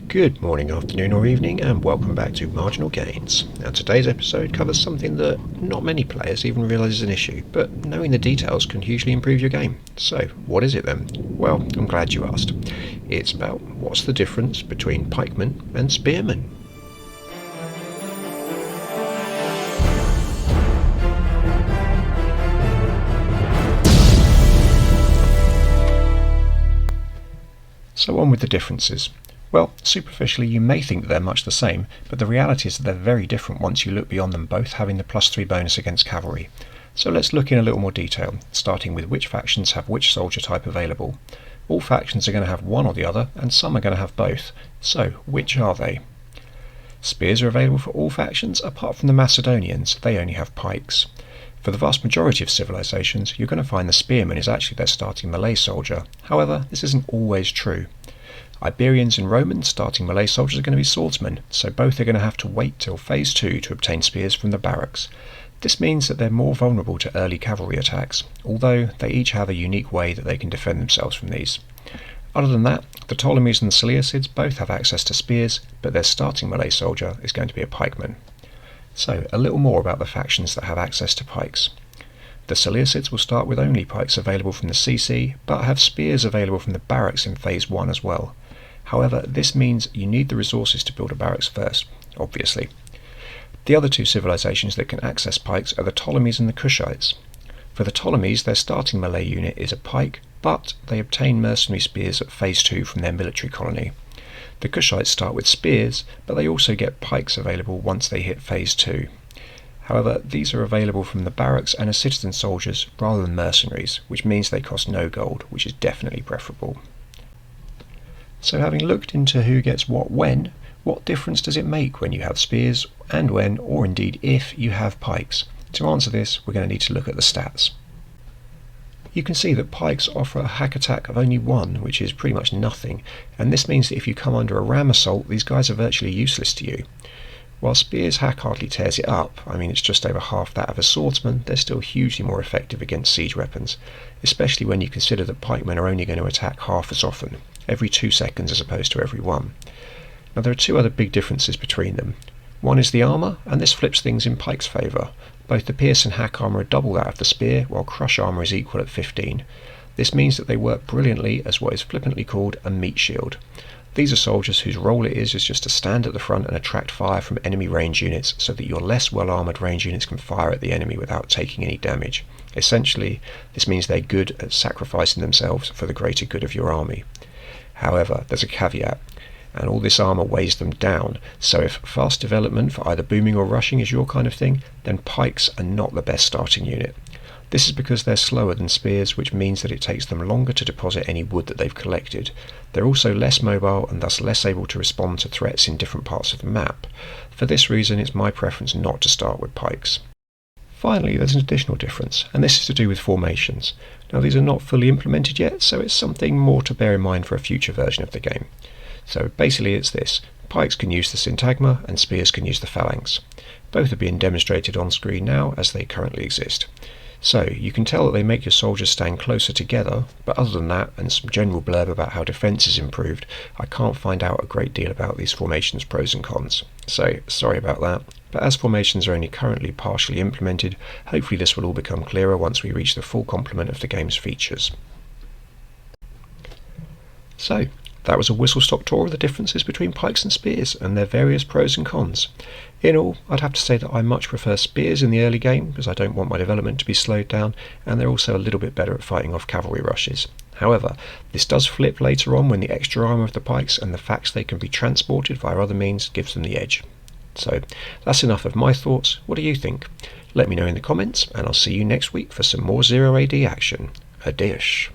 Good morning, afternoon or evening, and welcome back to Marginal Gains. Now today's episode covers something that not many players even realise is an issue, but knowing the details can hugely improve your game. So what is it then? Well, I'm glad you asked. It's about what's the difference between Pikemen and Spearmen. So on with the differences. Well, superficially you may think they're much the same, but the reality is that they're very different once you look beyond them both having the +3 bonus against cavalry. So let's look in a little more detail, starting with which factions have which soldier type available. All factions are going to have one or the other, and some are going to have both. So, which are they? Spears are available for all factions, apart from the Macedonians. They only have pikes. For the vast majority of civilizations, you're going to find the Spearman is actually their starting melee soldier. However, this isn't always true. Iberians and Romans starting melee soldiers are going to be swordsmen, so both are going to have to wait till phase 2 to obtain spears from the barracks. This means that they're more vulnerable to early cavalry attacks, although they each have a unique way that they can defend themselves from these. Other than that, the Ptolemies and the Seleucids both have access to spears, but their starting melee soldier is going to be a pikeman. So, a little more about the factions that have access to pikes. The Seleucids will start with only pikes available from the CC, but have spears available from the barracks in phase 1 as well. However, this means you need the resources to build a barracks first, obviously. The other two civilizations that can access pikes are the Ptolemies and the Kushites. For the Ptolemies, their starting melee unit is a pike, but they obtain mercenary spears at phase 2 from their military colony. The Kushites start with spears, but they also get pikes available once they hit phase 2. However, these are available from the barracks and as citizen soldiers rather than mercenaries, which means they cost no gold, which is definitely preferable. So having looked into who gets what when, what difference does it make when you have spears, and when, or indeed if, you have pikes? To answer this, we're going to need to look at the stats. You can see that pikes offer a hack attack of only 1, which is pretty much nothing, and this means that if you come under a ram assault, these guys are virtually useless to you. While spears hack hardly tears it up, it's just over half that of a swordsman, they're still hugely more effective against siege weapons, especially when you consider that pikemen are only going to attack half as often, every 2 seconds as opposed to every 1. Now there are two other big differences between them. One is the armour, and this flips things in pike's favour. Both the pierce and hack armour are double that of the spear, while crush armour is equal at 15. This means that they work brilliantly as what is flippantly called a meat shield. These are soldiers whose role it is just to stand at the front and attract fire from enemy range units so that your less well-armoured range units can fire at the enemy without taking any damage. Essentially, this means they're good at sacrificing themselves for the greater good of your army. However, there's a caveat, and all this armour weighs them down, so if fast development for either booming or rushing is your kind of thing, then pikes are not the best starting unit. This is because they're slower than spears, which means that it takes them longer to deposit any wood that they've collected. They're also less mobile and thus less able to respond to threats in different parts of the map. For this reason, it's my preference not to start with pikes. Finally, there's an additional difference, and this is to do with formations. Now these are not fully implemented yet, so it's something more to bear in mind for a future version of the game. So basically it's this: pikes can use the syntagma and spears can use the phalanx. Both are being demonstrated on screen now as they currently exist. So you can tell that they make your soldiers stand closer together, but other than that and some general blurb about how defence is improved, I can't find out a great deal about these formations' pros and cons. So sorry about that, but as formations are only currently partially implemented, hopefully this will all become clearer once we reach the full complement of the game's features. So that was a whistle-stop tour of the differences between pikes and spears and their various pros and cons. In all, I'd have to say that I much prefer spears in the early game because I don't want my development to be slowed down, and they're also a little bit better at fighting off cavalry rushes. However, this does flip later on when the extra armour of the pikes and the fact they can be transported via other means gives them the edge. So that's enough of my thoughts. What do you think? Let me know in the comments, and I'll see you next week for some more 0 AD action. Adios.